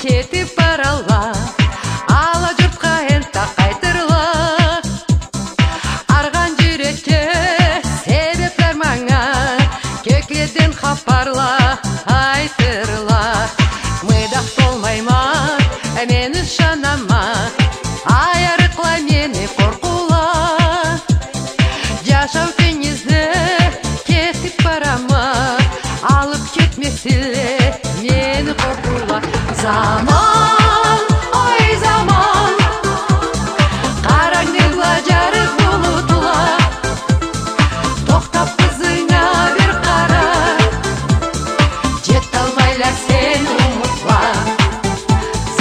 Кетип баралла, ала жұртқа энта қайтырла. Арған жүрекке себептер маңа, кекеден хапарла, айтырла. Мыдақ болмайма, мені шанама, айарықла мені қорқула. Жашау теңізді кетип барама, алып кетмесіле мені қорқула. Zaman, ой zaman, қараңғыла жарық бұлытла, тоқтап қызыңа бір қара, жет алмайла сен ұмытла.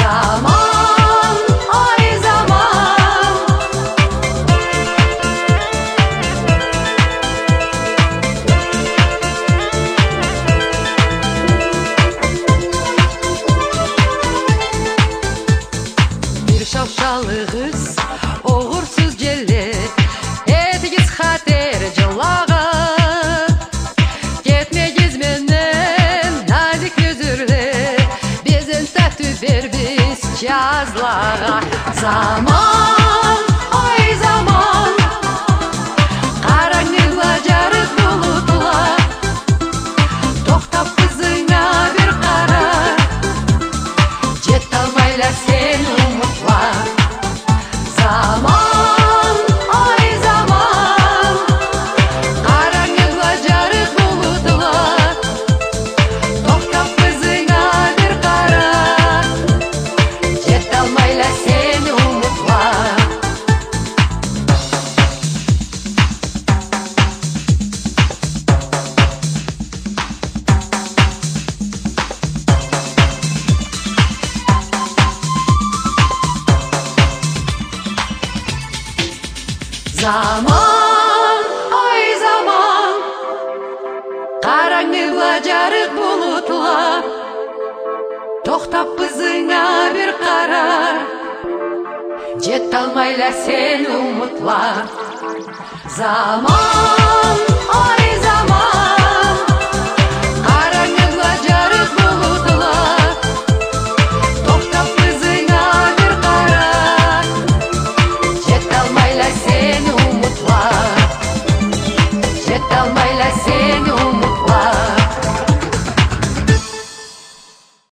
Zaman, ой zaman. Шалшалығыз оғырсыз желе, етігіз қатер жылаға. Кетмегіз менен назик өзірле, безін тәтті бербіз жазлаға. Zaman, ой zaman, қараңғыла жарық бұлытла, тоқтап қызыңа бір қара, жет алмайла сен ұмытла. Zaman, ой zaman, қараңғыла жарық бұлытла, тоқтап қызыңа бір қара, жет алмайла сен ұмытла. Zaman, ой zaman, қараңғыла жарық бұлытла, тоқтап қызыңа бір қара, жет алмайла сен ұмытла. Zaman.